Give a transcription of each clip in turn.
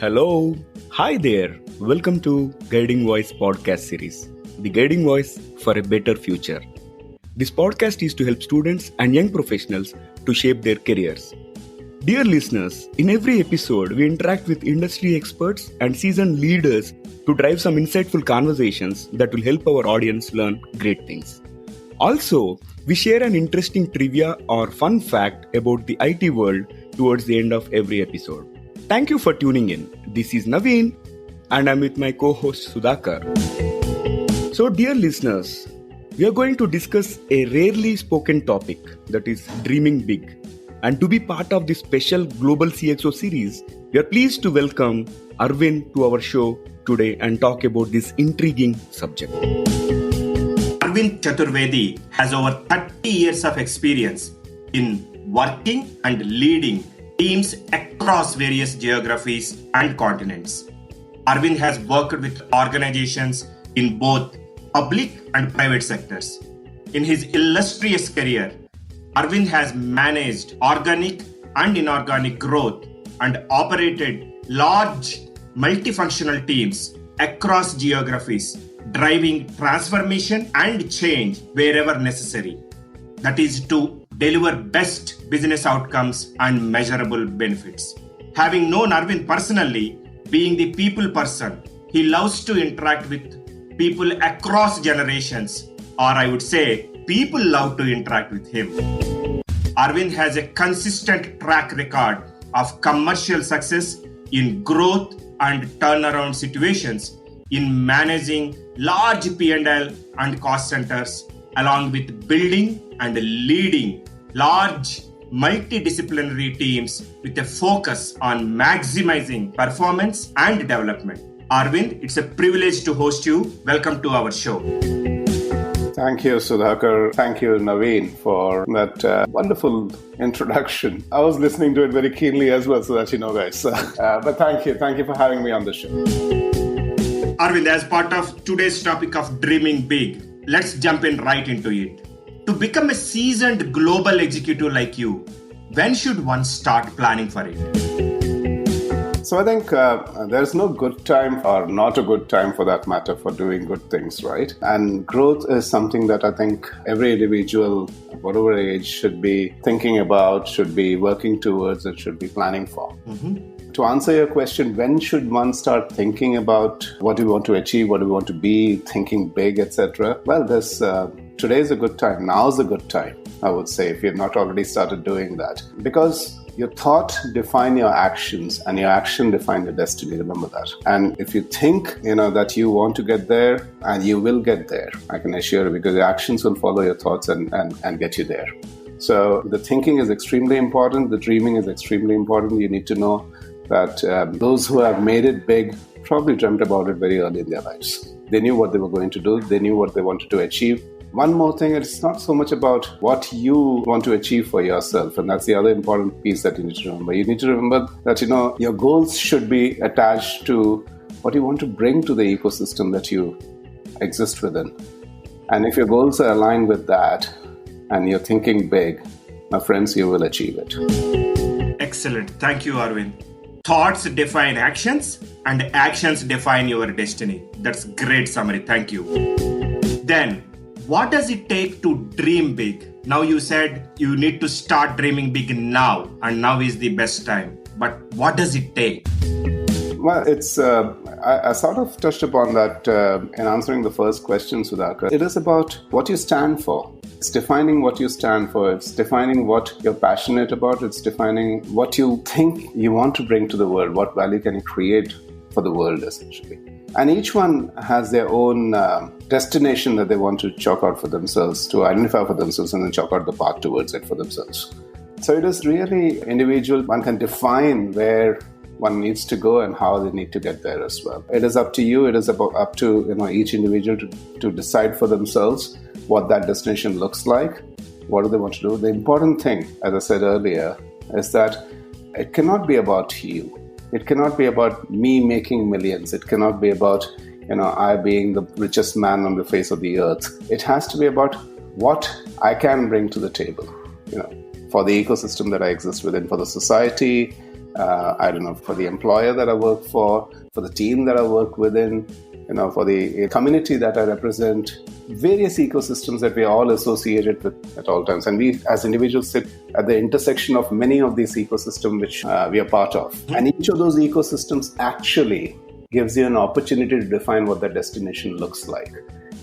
Hello. Hi there. Welcome to Guiding Voice podcast series, The Guiding Voice for a Better Future. This podcast is to help students and young professionals to shape their careers. Dear listeners, in every episode, we interact with industry experts and seasoned leaders to drive some insightful conversations that will help our audience learn great things. Also, we share an interesting trivia or fun fact about the IT world towards the end of every episode. Thank you for tuning in. This is Naveen and I'm with my co-host Sudhakar. So dear listeners, we are going to discuss a rarely spoken topic, that is dreaming big. And to be part of this special Global CXO series, we are pleased to welcome Arvind to our show today and talk about this intriguing subject. Arvind Chaturvedi has over 30 years of experience in working and leading teams across various geographies and continents. Arvind has worked with organizations in both public and private sectors. In his illustrious career, Arvind has managed organic and inorganic growth and operated large multifunctional teams across geographies, driving transformation and change wherever necessary. That is to deliver best business outcomes and measurable benefits. Having known Arvind personally, being the people person, he loves to interact with people across generations, or I would say, people love to interact with him. Arvind has a consistent track record of commercial success in growth and turnaround situations, in managing large P&L and cost centers, along with building and leading large multidisciplinary teams with a focus on maximizing performance and development. Arvind, it's a privilege to host you. Welcome to our show. Thank you, Sudhakar. Thank you, Naveen, for that wonderful introduction. I was listening to it very keenly as well, so that you know, guys. But thank you. Thank you for having me on the show. Arvind, as part of today's topic of dreaming big, let's jump in right into it. To become a seasoned global executive like you, when should one start planning for it? So I think there's no good time or not a good time for that matter for doing good things, right? And growth is something that I think every individual, whatever age, should be thinking about, should be working towards, and should be planning for. Mm-hmm. To answer your question, when should one start thinking about what do we want to achieve, what do we want to be, thinking big, etc.? Well, today is a good time. Now is a good time, I would say, if you've not already started doing that. Because your thought define your actions and your action define your destiny. Remember that. And if you think, that you want to get there, and you will get there, I can assure you, because your actions will follow your thoughts and get you there. So the thinking is extremely important. The dreaming is extremely important. You need to know that those who have made it big probably dreamt about it very early in their lives. They knew what they were going to do. They knew what they wanted to achieve. One more thing, it's not so much about what you want to achieve for yourself. And that's the other important piece that you need to remember. You need to remember that, your goals should be attached to what you want to bring to the ecosystem that you exist within. And if your goals are aligned with that and you're thinking big, my friends, you will achieve it. Excellent. Thank you, Arvind. Thoughts define actions and actions define your destiny. That's a great summary. Thank you. Then, what does it take to dream big? Now you said you need to start dreaming big now, and now is the best time. But what does it take? Well, it's I sort of touched upon that in answering the first question, Sudhakar. It is about what you stand for. It's defining what you stand for. It's defining what you're passionate about. It's defining what you think you want to bring to the world. What value can you create for the world, essentially. And each one has their own destination that they want to chalk out for themselves, to identify for themselves, and then chalk out the path towards it for themselves. So it is really individual. One can define where one needs to go and how they need to get there as well. It is up to you. It is up to each individual to decide for themselves what that destination looks like. What do they want to do? The important thing, as I said earlier, is that it cannot be about you. It cannot be about me making millions. It cannot be about, I being the richest man on the face of the earth. It has to be about what I can bring to the table, for the ecosystem that I exist within, for the society, I don't know, for the employer that I work for the team that I work within, for the community that I represent, various ecosystems that we are all associated with at all times. And we as individuals sit at the intersection of many of these ecosystems which we are part of. And each of those ecosystems actually gives you an opportunity to define what that destination looks like.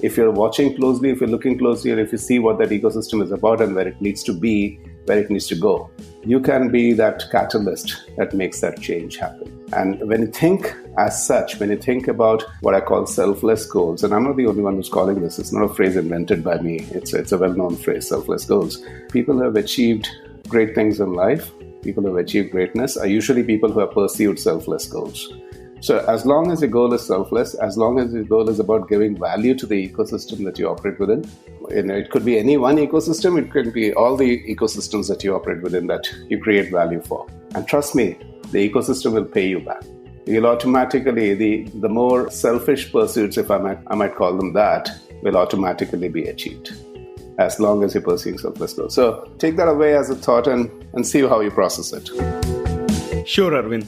If you're watching closely, if you're looking closely, or if you see what that ecosystem is about and where it needs to be, where it needs to go, you can be that catalyst that makes that change happen. And when you think as such, when you think about what I call selfless goals, and I'm not the only one who's calling this, it's not a phrase invented by me, it's a well-known phrase, selfless goals. People who have achieved great things in life, people who have achieved greatness, are usually people who have pursued selfless goals. So as long as your goal is selfless, as long as your goal is about giving value to the ecosystem that you operate within, it could be any one ecosystem, it could be all the ecosystems that you operate within that you create value for. And trust me, the ecosystem will pay you back. You'll automatically, the more selfish pursuits, if I might call them that, will automatically be achieved as long as you're pursuing selfless goals. So take that away as a thought and see how you process it. Sure, Arvind.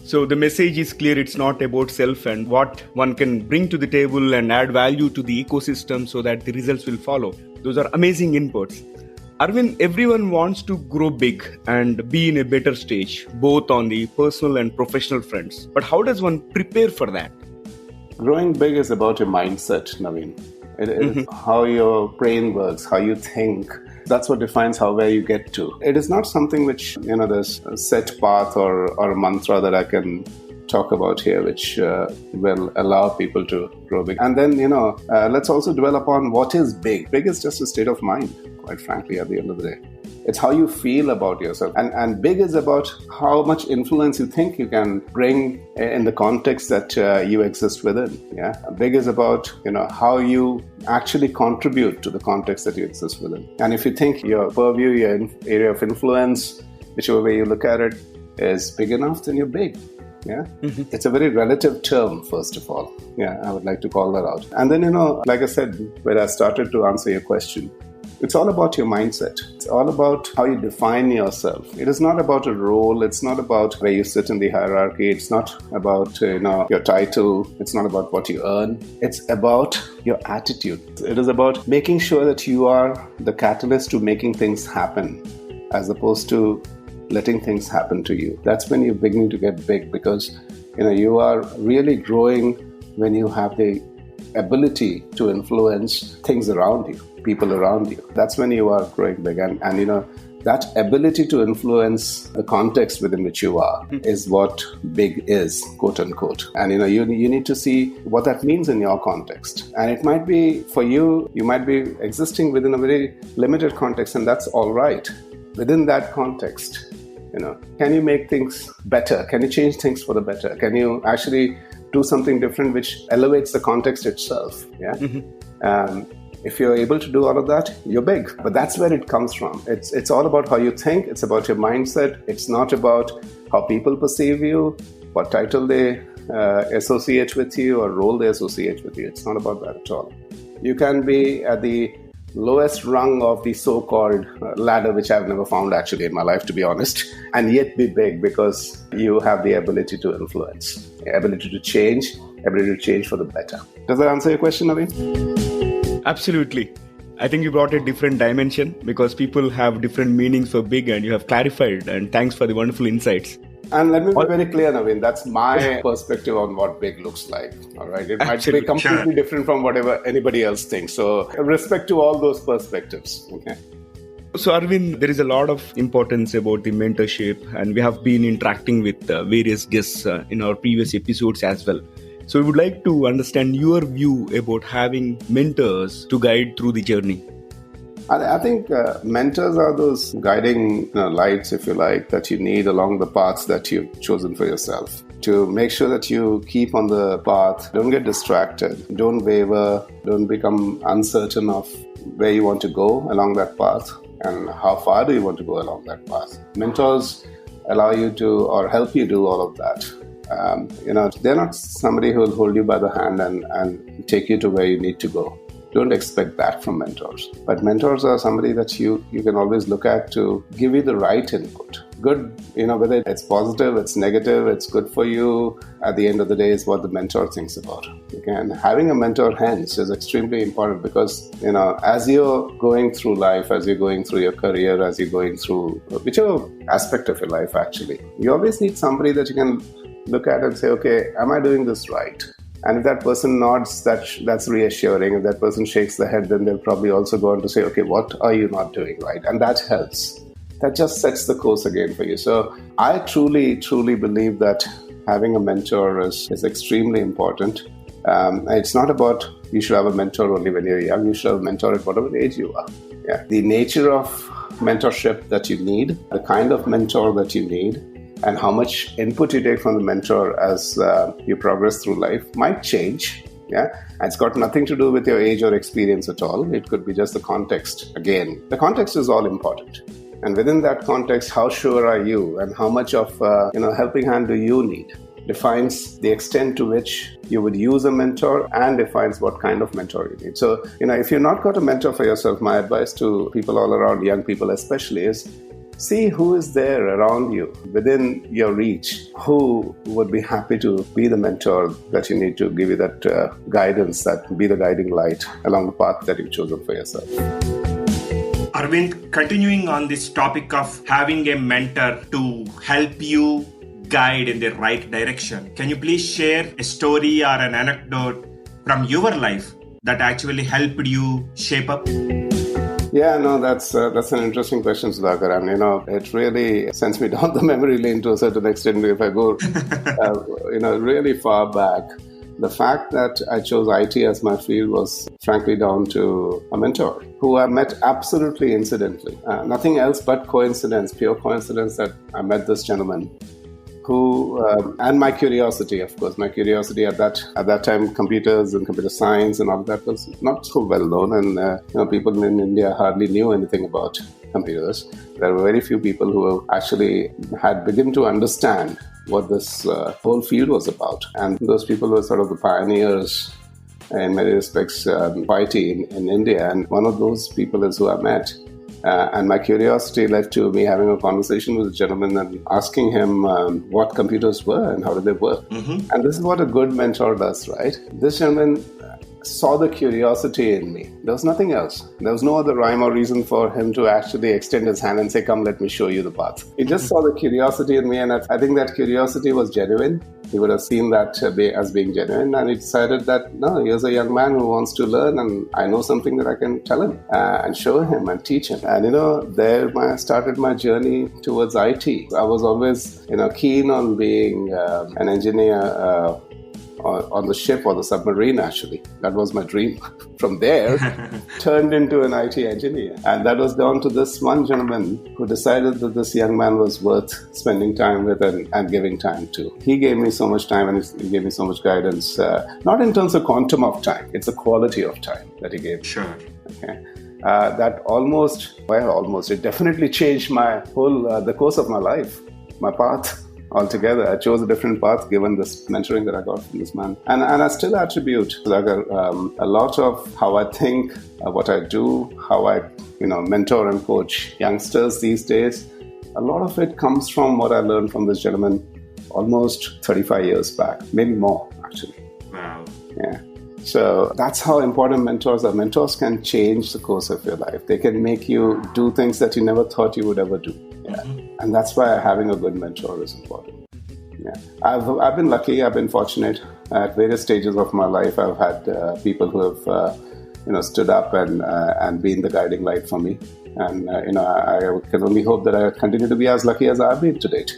So the message is clear. It's not about self and what one can bring to the table and add value to the ecosystem so that the results will follow. Those are amazing inputs. Arvind, everyone wants to grow big and be in a better stage, both on the personal and professional fronts. But how does one prepare for that? Growing big is about your mindset, Naveen. It is how your brain works, how you think. That's what defines where you get to. It is not something which, there's a set path or a mantra that I can talk about here, which will allow people to grow big. And then, let's also dwell upon what is big. Big is just a state of mind, quite frankly, at the end of the day. It's how you feel about yourself. And big is about how much influence you think you can bring in the context that you exist within. Yeah. Big is about, how you actually contribute to the context that you exist within. And if you think your purview, your area of influence, whichever way you look at it, is big enough, then you're big. Yeah, It's a very relative term, first of all. Yeah, I would like to call that out. And then, like I said, when I started to answer your question, it's all about your mindset. It's all about how you define yourself. It is not about a role. It's not about where you sit in the hierarchy. It's not about your title. It's not about what you earn. It's about your attitude. It is about making sure that you are the catalyst to making things happen, as opposed to letting things happen to you. That's when you're beginning to get big, because you are really growing when you have the ability to influence things around you, people around you. That's when you are growing big. And that ability to influence the context within which you are is what big is, quote unquote. And you need to see what that means in your context. And it might be, for you might be existing within a very limited context, and that's all right. Within that context, can you make things better? Can you change things for the better? Can you actually do something different which elevates the context itself? Yeah. If you're able to do all of that, you're big. But that's where it comes from. It's all about how you think. It's about your mindset. It's not about how people perceive you, what title they associate with you or role they associate with you. It's not about that at all. You can be at the lowest rung of the so-called ladder, which I've never found actually in my life, to be honest, and yet be big, because you have the ability to influence, the ability to change for the better. Does that answer your question, Naveen? Absolutely. I think you brought a different dimension, because people have different meanings for big, and you have clarified, and thanks for the wonderful insights. And let me be very clear, Naveen, that's my perspective on what big looks like. All right. It might be completely different from whatever anybody else thinks. So respect to all those perspectives. Okay. So Arvind, there is a lot of importance about the mentorship, and we have been interacting with various guests in our previous episodes as well. So we would like to understand your view about having mentors to guide through the journey. I think mentors are those guiding lights, if you like, that you need along the paths that you've chosen for yourself, to make sure that you keep on the path. Don't get distracted. Don't waver. Don't become uncertain of where you want to go along that path and how far do you want to go along that path. Mentors allow you to, or help you do all of that. They're not somebody who will hold you by the hand and take you to where you need to go. Don't expect that from mentors. But mentors are somebody that you can always look at to give you the right input, good, whether it's positive, it's negative, it's good for you. At the end of the day, is what the mentor thinks about. Again, having a mentor hence is extremely important because, as you're going through life, as you're going through your career, as you're going through whichever aspect of your life, actually, you always need somebody that you can look at and say, okay, am I doing this right? And if that person nods, that's reassuring. If that person shakes the head, then they'll probably also go on to say, okay, what are you not doing right? And that helps. That just sets the course again for you. So I truly, truly believe that having a mentor is extremely important. It's not about you should have a mentor only when you're young. You should have a mentor at whatever age you are. Yeah. The nature of mentorship that you need, the kind of mentor that you need, and how much input you take from the mentor as you progress through life might change. Yeah, and it's got nothing to do with your age or experience at all. It could be just the context. Again, the context is all important. And within that context, how sure are you and how much of helping hand do you need defines the extent to which you would use a mentor and defines what kind of mentor you need. So, if you've not got a mentor for yourself, my advice to people all around, young people especially, is see who is there around you, within your reach, who would be happy to be the mentor that you need to give you that guidance, that be the guiding light along the path that you've chosen for yourself. Arvind, continuing on this topic of having a mentor to help you guide in the right direction, can you please share a story or an anecdote from your life that actually helped you shape up? Yeah, no, that's an interesting question, Sudhakar. And, it really sends me down the memory lane to a certain extent if I go, really far back. The fact that I chose IT as my field was frankly down to a mentor who I met absolutely incidentally. Nothing else but coincidence, pure coincidence that I met this gentleman who, and my curiosity, of course. My curiosity at that time, computers and computer science and all that was not so well known. And, people in India hardly knew anything about computers. There were very few people who actually had begun to understand what this whole field was about. And those people were sort of the pioneers in many respects, IT in India. And one of those people is who I met. And my curiosity led to me having a conversation with the gentleman and asking him what computers were and how did they work. Mm-hmm. And this is what a good mentor does, right? This gentleman saw the curiosity in me. There was nothing else. There was no other rhyme or reason for him to actually extend his hand and say, come, let me show you the path. He just saw the curiosity in me, and I think that curiosity was genuine. He would have seen that as being genuine, and he decided that, no, here's a young man who wants to learn, and I know something that I can tell him and show him and teach him. And, there I started my journey towards IT. I was always, keen on being an engineer on the ship or the submarine, actually. That was my dream. From there, turned into an IT engineer. And that was down to this one gentleman who decided that this young man was worth spending time with and giving time to. He gave me so much time and he gave me so much guidance, not in terms of quantum of time, it's the quality of time that he gave. Sure. Okay. That it definitely changed my whole, the course of my life, my path. Altogether, I chose a different path given this mentoring that I got from this man. And I still attribute a lot of how I think, what I do, how I mentor and coach youngsters these days. A lot of it comes from what I learned from this gentleman almost 35 years back, maybe more actually. Wow. Yeah. So that's how important mentors are. Mentors can change the course of your life. They can make you do things that you never thought you would ever do. Yeah. And that's why having a good mentor is important. Yeah. I've been lucky. I've been fortunate. At various stages of my life, I've had people who have stood up and been the guiding light for me. And I can only hope that I continue to be as lucky as I've been to date.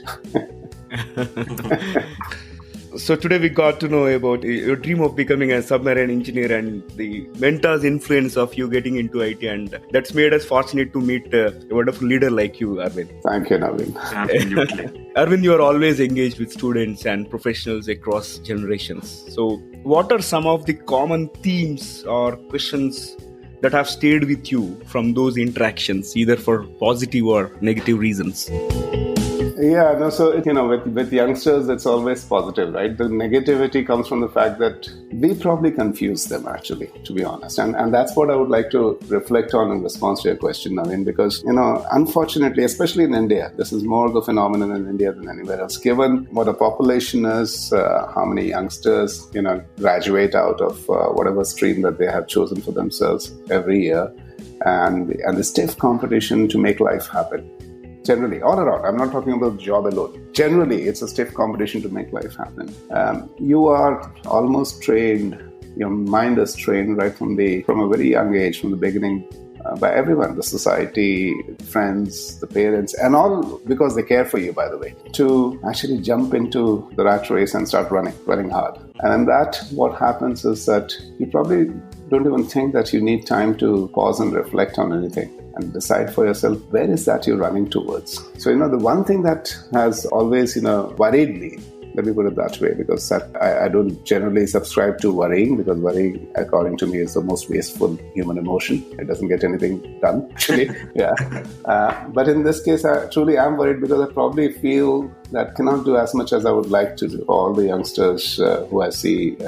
So today we got to know about your dream of becoming a submarine engineer and the mentor's influence of you getting into IT, and that's made us fortunate to meet a wonderful leader like you, Arvind. Thank you, Naveen. Absolutely. Arvind, you are always engaged with students and professionals across generations. So what are some of the common themes or questions that have stayed with you from those interactions, either for positive or negative reasons? Yeah, no, so, with youngsters, it's always positive, right? The negativity comes from the fact that we probably confuse them, actually, to be honest. And that's what I would like to reflect on in response to your question, Naveen, because, unfortunately, especially in India, this is more of a phenomenon in India than anywhere else. Given what the population is, how many youngsters, graduate out of whatever stream that they have chosen for themselves every year, and the stiff competition to make life happen. Generally, all around. I'm not talking about the job alone. Generally, it's a stiff competition to make life happen. You are almost trained, your mind is trained right from a very young age, from the beginning, by everyone, the society, friends, the parents, and all because they care for you, by the way, to actually jump into the rat race and start running hard. And what happens is that you probably don't even think that you need time to pause and reflect on anything and decide for yourself, where is that you're running towards? So, the one thing that has always, worried me, let me put it that way, because I don't generally subscribe to worrying, because worrying, according to me, is the most wasteful human emotion. It doesn't get anything done, actually. Yeah. But in this case, I truly am worried because I probably feel that cannot do as much as I would like to do for all the youngsters who I see,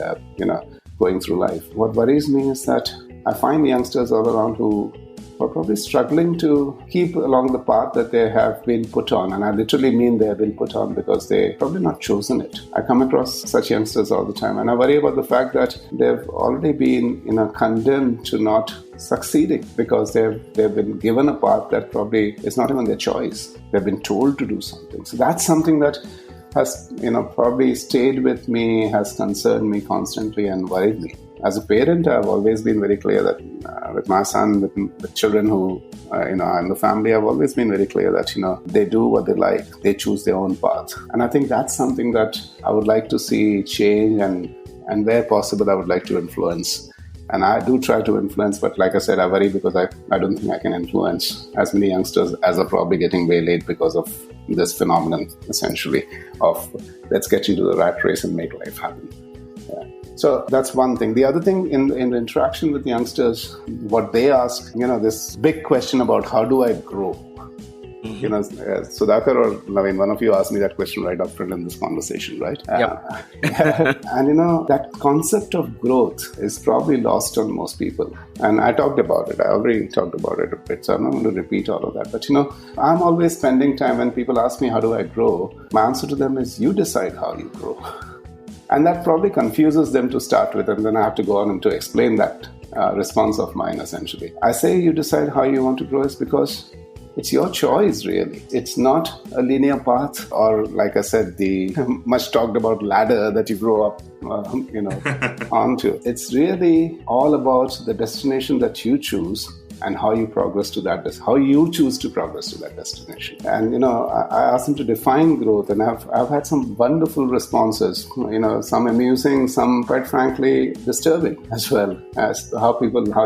going through life. What worries me is that I find youngsters all around who are probably struggling to keep along the path that they have been put on. And I literally mean they have been put on because they probably not chosen it. I come across such youngsters all the time, and I worry about the fact that they've already been, condemned to not succeeding because they've been given a path that probably is not even their choice. They've been told to do something. So that's something that has, probably stayed with me, has concerned me constantly and worried me. As a parent, I've always been very clear that with my son, with children who, in the family, I've always been very clear that, they do what they like. They choose their own path. And I think that's something that I would like to see change, and where possible, I would like to influence. And I do try to influence, but like I said, I worry because I don't think I can influence as many youngsters as are probably getting waylaid because of this phenomenon, essentially, of let's get into the rat race and make life happen. Yeah. So that's one thing. The other thing in the interaction with youngsters, what they ask, this big question about how do I grow? Sudhakar or Naveen, one of you asked me that question right up front in this conversation, right? Yep. And that concept of growth is probably lost on most people. And I talked about it. I already talked about it a bit, so I'm not going to repeat all of that. But, I'm always spending time when people ask me, how do I grow? My answer to them is, you decide how you grow. And that probably confuses them to start with, and then I have to go on and to explain that response of mine, essentially. I say you decide how you want to grow is because it's your choice, really. It's not a linear path or, like I said, the much talked about ladder that you grow up, onto. It's really all about the destination that you choose and how you progress to that, how you choose to progress to that destination. And, I asked them to define growth, and I've had some wonderful responses, some amusing, some quite frankly disturbing as well, as how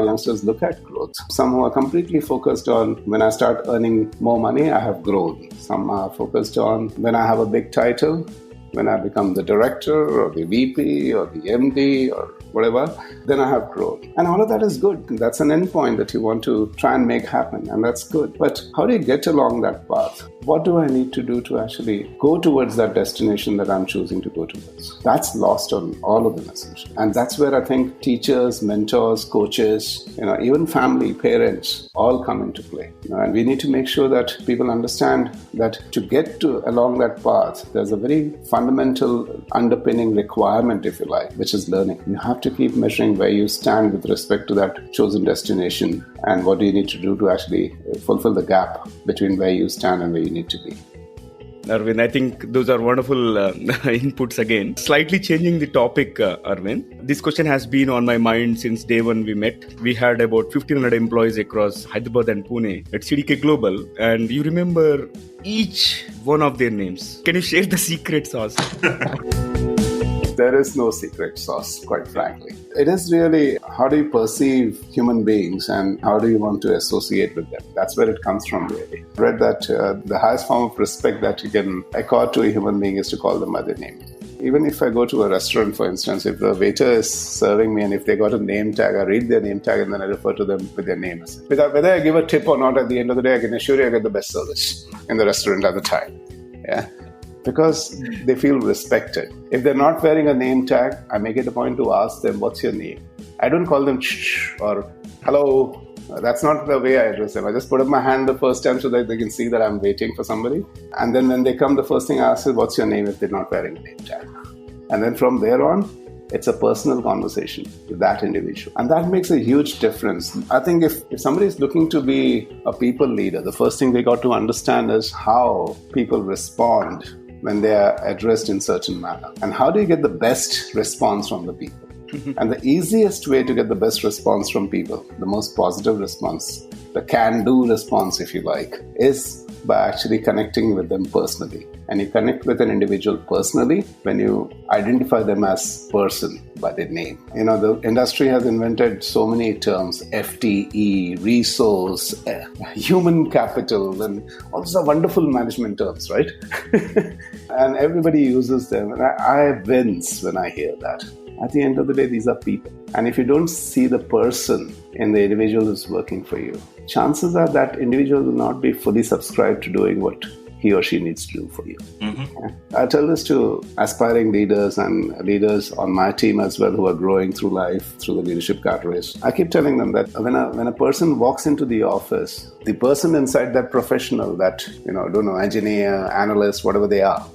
youngsters look at growth. Some who are completely focused on, when I start earning more money, I have grown. Some are focused on, when I have a big title, when I become the director or the VP or the MD or whatever, then I have grown. And all of that is good. That's an endpoint that you want to try and make happen, and that's good. But how do you get along that path? What do I need to do to actually go towards that destination that I'm choosing to go towards? That's lost on all of them, essentially. And that's where I think teachers, mentors, coaches, even family, parents, all come into play. And we need to make sure that people understand that to get along that path, there's a very fundamental underpinning requirement, if you like, which is learning. You have to keep measuring where you stand with respect to that chosen destination, and what do you need to do to actually fulfill the gap between where you stand and where you need to be. Arvind, I think those are wonderful inputs again. Slightly changing the topic, Arvind. This question has been on my mind since day one we met. We had about 1,500 employees across Hyderabad and Pune at CDK Global, and you remember each one of their names. Can you share the secret sauce? There is no secret sauce, quite frankly. It is really, how do you perceive human beings and how do you want to associate with them? That's where it comes from, really. I read that the highest form of respect that you can accord to a human being is to call them by their name. Even if I go to a restaurant, for instance, if the waiter is serving me and if they got a name tag, I read their name tag and then I refer to them with their name. Whether I give a tip or not, at the end of the day, I can assure you I get the best service in the restaurant at the time. Yeah. Because they feel respected. If they're not wearing a name tag, I make it a point to ask them, what's your name? I don't call them shh or hello. That's not the way I address them. I just put up my hand the first time so that they can see that I'm waiting for somebody. And then when they come, the first thing I ask is, what's your name if they're not wearing a name tag? And then from there on, it's a personal conversation with that individual. And that makes a huge difference. I think if somebody is looking to be a people leader, the first thing they got to understand is how people respond when they are addressed in certain manner. And how do you get the best response from the people? And the easiest way to get the best response from people, the most positive response, the can-do response, if you like, is by actually connecting with them personally. And you connect with an individual personally when you identify them as person by their name. You know, the industry has invented so many terms, FTE, resource, human capital, and all those are wonderful management terms, right? And everybody uses them. And I wince when I hear that. At the end of the day, these are people. And if you don't see the person in the individual who's working for you, chances are that individual will not be fully subscribed to doing what he or she needs to do for you. Mm-hmm. I tell this to aspiring leaders and leaders on my team as well who are growing through life, through the leadership cat race. I keep telling them that when a person walks into the office, the person inside that professional, that, engineer, analyst, whatever they are,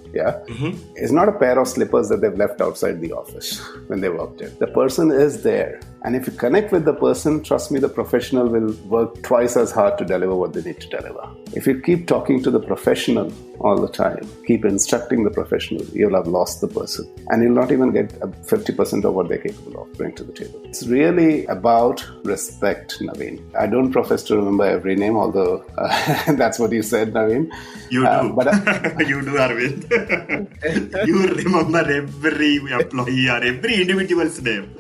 is not a pair of slippers that they've left outside the office when they walked in. The person is there. And if you connect with the person, trust me, the professional will work twice as hard to deliver what they need to deliver. If you keep talking to the professional all the time, keep instructing the professional, you'll have lost the person. And you'll not even get 50% of what they're capable of bringing to the table. It's really about respect, Naveen. I don't profess to remember every name, although that's what you said, Naveen. You do. You do, Arvind. You remember every employee or every individual's name.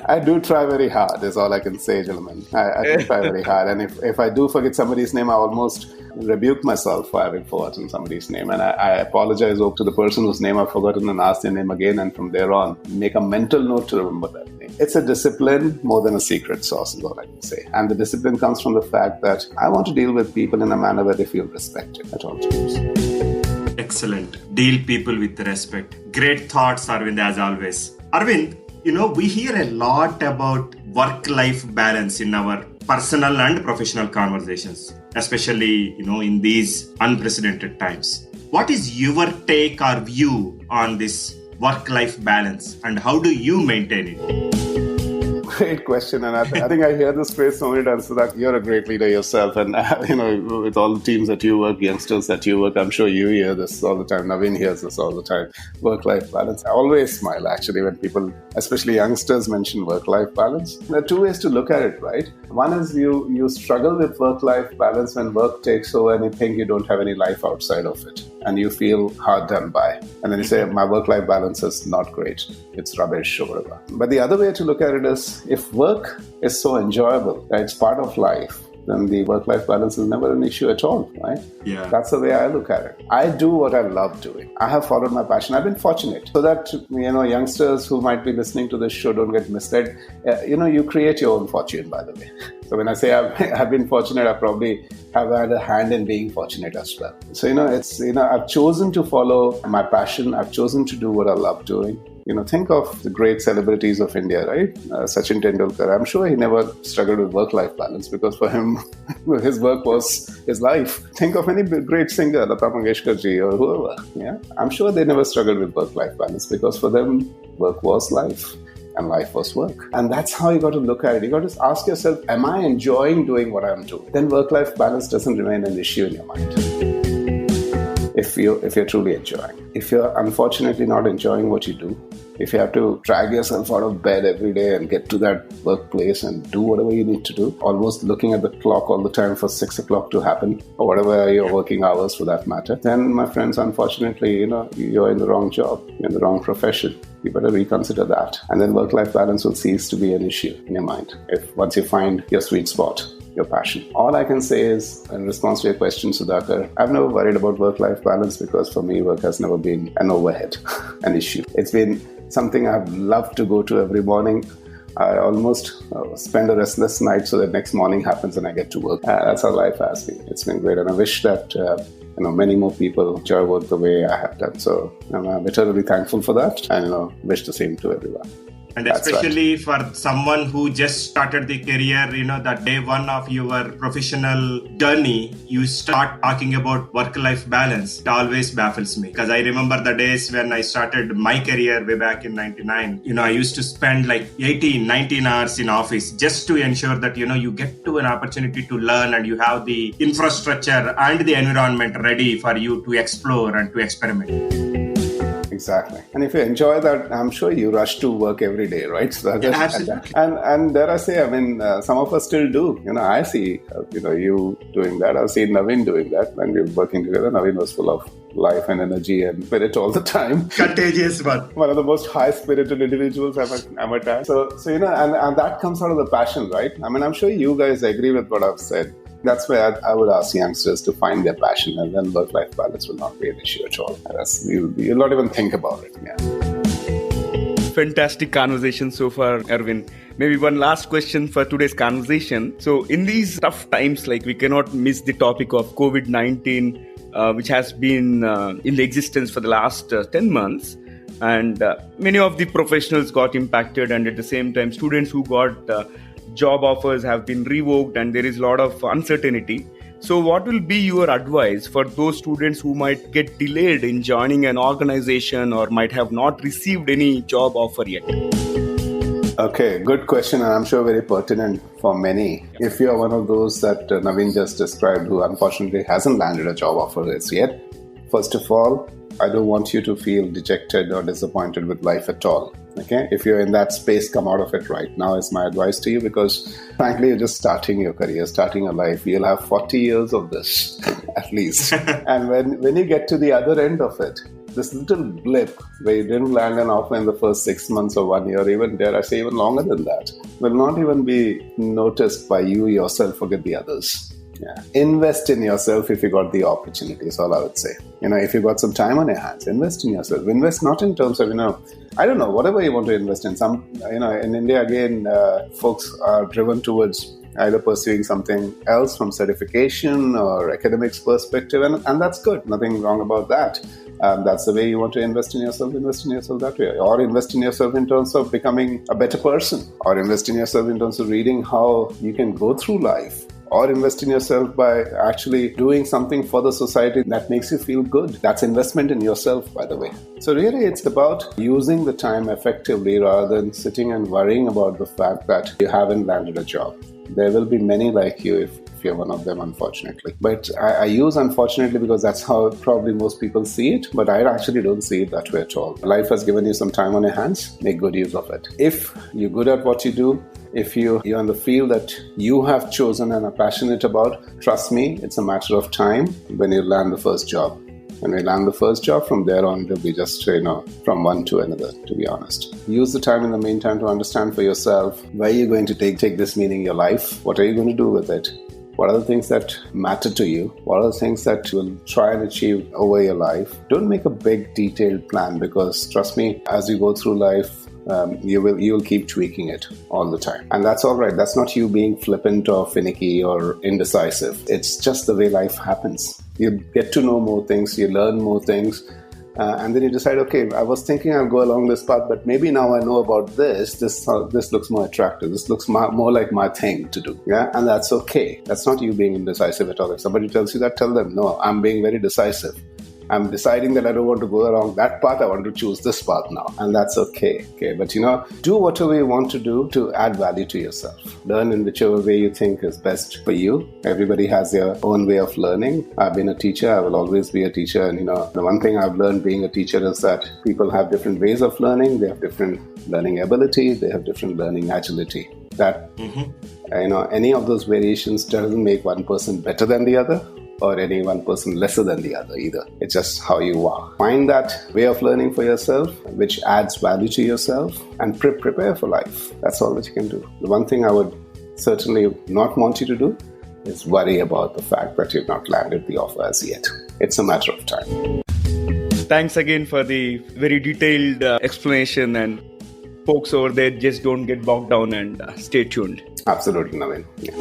I do try very hard, is all I can say, gentlemen. I do try very hard. And if I do forget somebody's name, I almost rebuke myself for having forgotten somebody's name. And I apologize to the person whose name I've forgotten and ask their name again. And from there on, make a mental note to remember that name. It's a discipline more than a secret sauce, is all I can say. And the discipline comes from the fact that I want to deal with people in a manner where they feel respected at all times. Excellent. Deal people with respect. Great thoughts, Arvind, as always. Arvind, we hear a lot about work-life balance in our personal and professional conversations, especially, in these unprecedented times. What is your take or view on this work-life balance and how do you maintain it? Great question. And I think I hear this phrase so many times, so that you're a great leader yourself. And, with all the teams that you work, youngsters that you work, I'm sure you hear this all the time. Naveen hears this all the time. Work-life balance. I always smile, actually, when people, especially youngsters, mention work-life balance. There are two ways to look at it, right? One is you struggle with work-life balance when work takes over and you think you don't have any life outside of it. And you feel hard done by. And then you say, my work-life balance is not great. It's rubbish or whatever. But the other way to look at it is, if work is so enjoyable, that it's part of life, then the work-life balance is never an issue at all, right? Yeah. That's the way I look at it. I do what I love doing. I have followed my passion. I've been fortunate. So that, youngsters who might be listening to this show don't get misled. You create your own fortune, by the way. So when I say I've been fortunate, I probably have had a hand in being fortunate as well. So, I've chosen to follow my passion. I've chosen to do what I love doing. Think of the great celebrities of India, right? Sachin Tendulkar. I'm sure he never struggled with work-life balance because for him, his work was his life. Think of any great singer, Lata Mangeshkar ji or whoever. Yeah, I'm sure they never struggled with work-life balance because for them, work was life and life was work. And that's how you got to look at it. You got to ask yourself, am I enjoying doing what I'm doing? Then work-life balance doesn't remain an issue in your mind. If you're truly enjoying. If you're unfortunately not enjoying what you do, if you have to drag yourself out of bed every day and get to that workplace and do whatever you need to do, almost looking at the clock all the time for 6 o'clock to happen, or whatever your working hours for that matter, then my friends, unfortunately, you're in the wrong job, you're in the wrong profession. You better reconsider that. And then work-life balance will cease to be an issue in your mind once you find your sweet spot. Your passion. All I can say is, in response to your question, Sudhakar, I've never worried about work-life balance because for me, work has never been an overhead, an issue. It's been something I've loved to go to every morning. I almost spend a restless night so that next morning happens and I get to work. That's how life has been. It's been great. And I wish that many more people enjoy work the way I have done. So I'm eternally thankful for that, and wish the same to everyone. And especially for someone who just started the career, that day one of your professional journey, you start talking about work-life balance. It always baffles me, because I remember the days when I started my career way back in 99. I used to spend like 18, 19 hours in office just to ensure that, you get to an opportunity to learn and you have the infrastructure and the environment ready for you to explore and to experiment. Exactly. And if you enjoy that, I'm sure you rush to work every day, right? So absolutely. And dare I say, some of us still do. I see, you doing that. I've seen Naveen doing that. When we were working together, Naveen was full of life and energy and spirit all the time. Contagious one. One of the most high-spirited individuals I've met. So and that comes out of the passion, right? I'm sure you guys agree with what I've said. That's where I would ask youngsters to find their passion, and then work-life balance will not be an issue at all. You'll not even think about it. Yeah. Fantastic conversation so far, Arvind. Maybe one last question for today's conversation. So in these tough times, we cannot miss the topic of COVID-19, which has been in the existence for the last 10 months. And many of the professionals got impacted, and at the same time, students who got job offers have been revoked, and there is a lot of uncertainty. So what will be your advice for those students who might get delayed in joining an organization or might have not received any job offer yet? Okay, good question, and I'm sure very pertinent for many. If you're one of those that Naveen just described, who unfortunately hasn't landed a job offer as yet, first of all, I don't want you to feel dejected or disappointed with life at all. Okay, if you're in that space, come out of it right now is my advice to you, because frankly, you're just starting your career, starting your life. You'll have 40 years of this at least. And when you get to the other end of it, this little blip where you didn't land an offer in the first 6 months or 1 year, even dare I say even longer than that, will not even be noticed by you yourself. Forget the others. Yeah. Invest in yourself if you got the opportunity, is all I would say. If you got some time on your hands, invest in yourself. Invest not in terms of, I don't know, whatever you want to invest in. In India, again, folks are driven towards either pursuing something else from certification or academics perspective, and that's good. Nothing wrong about that. That's the way you want to invest in yourself that way. Or invest in yourself in terms of becoming a better person, or invest in yourself in terms of reading how you can go through life. Or invest in yourself by actually doing something for the society that makes you feel good. That's investment in yourself, by the way. So really, it's about using the time effectively rather than sitting and worrying about the fact that you haven't landed a job. There will be many like you if you're one of them, unfortunately. But I use unfortunately because that's how probably most people see it, but I actually don't see it that way at all. Life has given you some time on your hands, make good use of it. If you're good at what you do, if you're in the field that you have chosen and are passionate about, trust me, it's a matter of time when you land the first job. When we land the first job, from there on, it'll be just, from one to another, to be honest. Use the time in the meantime to understand for yourself where you're going to take this meaning in your life. What are you going to do with it? What are the things that matter to you? What are the things that you'll try and achieve over your life? Don't make a big, detailed plan, because trust me, as you go through life, you will keep tweaking it all the time. And that's all right. That's not you being flippant or finicky or indecisive. It's just the way life happens. You get to know more things, you learn more things, and then you decide, okay, I was thinking I'll go along this path, but maybe now I know about this. This looks more attractive. This looks more like my thing to do. Yeah, and that's okay. That's not you being indecisive at all. If somebody tells you that, tell them, no, I'm being very decisive. I'm deciding that I don't want to go along that path. I want to choose this path now. And that's okay. But do whatever you want to do to add value to yourself. Learn in whichever way you think is best for you. Everybody has their own way of learning. I've been a teacher. I will always be a teacher. And the one thing I've learned being a teacher is that people have different ways of learning. They have different learning ability. They have different learning agility. That, any of those variations doesn't make one person better than the other, or any one person lesser than the other either. It's just how you are. Find that way of learning for yourself, which adds value to yourself, and prepare for life. That's all that you can do. The one thing I would certainly not want you to do is worry about the fact that you've not landed the offer as yet. It's a matter of time. Thanks again for the very detailed explanation, and folks over there, just don't get bogged down and stay tuned. Absolutely, Naveen. Yeah.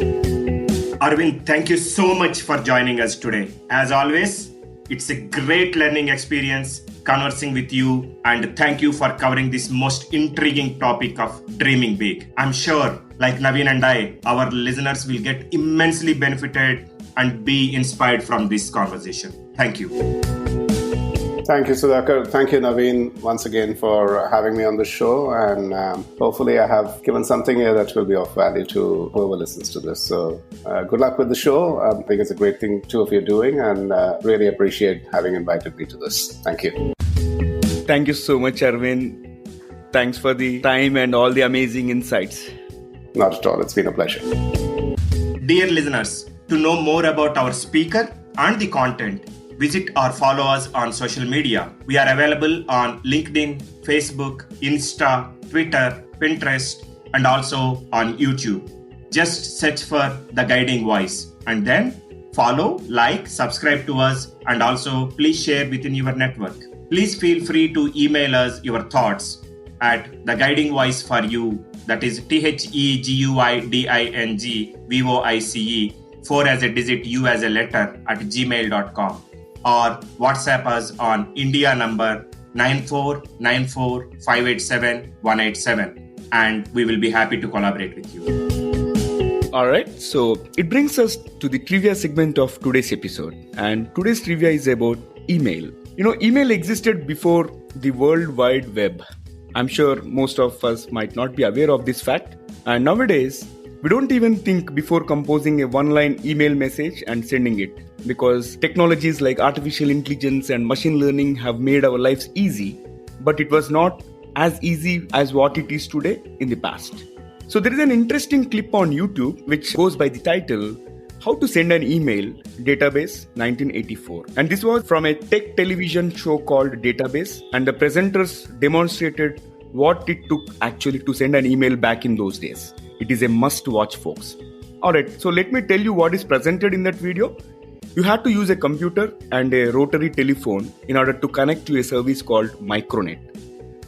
Arvind, thank you so much for joining us today. As always, it's a great learning experience conversing with you, and thank you for covering this most intriguing topic of dreaming big. I'm sure, like Naveen and I, our listeners will get immensely benefited and be inspired from this conversation. Thank you. Thank you, Sudhakar. Thank you, Naveen, once again for having me on the show. And hopefully I have given something here that will be of value to whoever listens to this. So good luck with the show. I think it's a great thing two of you are doing, and really appreciate having invited me to this. Thank you. Thank you so much, Arvind. Thanks for the time and all the amazing insights. Not at all. It's been a pleasure. Dear listeners, to know more about our speaker and the content, visit or follow us on social media. We are available on LinkedIn, Facebook, Insta, Twitter, Pinterest, and also on YouTube. Just search for The Guiding Voice and then follow, like, subscribe to us, and also please share within your network. Please feel free to email us your thoughts at The Guiding Voice for You, that is THEGUIDING VOICE, 4 as a digit, U as a letter, at gmail.com, or WhatsApp us on India number 9494587187, and we will be happy to collaborate with you. Alright, so it brings us to the trivia segment of today's episode, and today's trivia is about email. Email existed before the World Wide Web. I'm sure most of us might not be aware of this fact, and nowadays we don't even think before composing a one-line email message and sending it, because technologies like artificial intelligence and machine learning have made our lives easy, but it was not as easy as what it is today in the past. So there is an interesting clip on YouTube which goes by the title, How to Send an Email, Database 1984. And this was from a tech television show called Database, and the presenters demonstrated what it took actually to send an email back in those days. It is a must watch, folks. Alright, so let me tell you what is presented in that video. You had to use a computer and a rotary telephone in order to connect to a service called Micronet.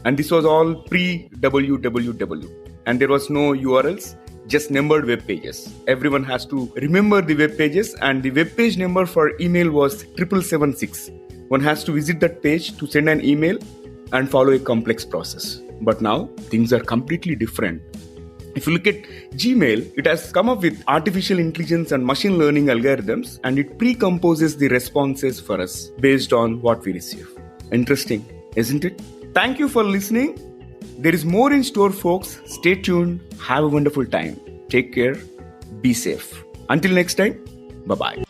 And this was all pre-www. And there was no URLs, just numbered web pages. Everyone has to remember the web pages, and the web page number for email was 7776. One has to visit that page to send an email and follow a complex process. But now things are completely different. If you look at Gmail, it has come up with artificial intelligence and machine learning algorithms, and it pre-composes the responses for us based on what we receive. Interesting, isn't it? Thank you for listening. There is more in store, folks. Stay tuned. Have a wonderful time. Take care. Be safe. Until next time, bye-bye.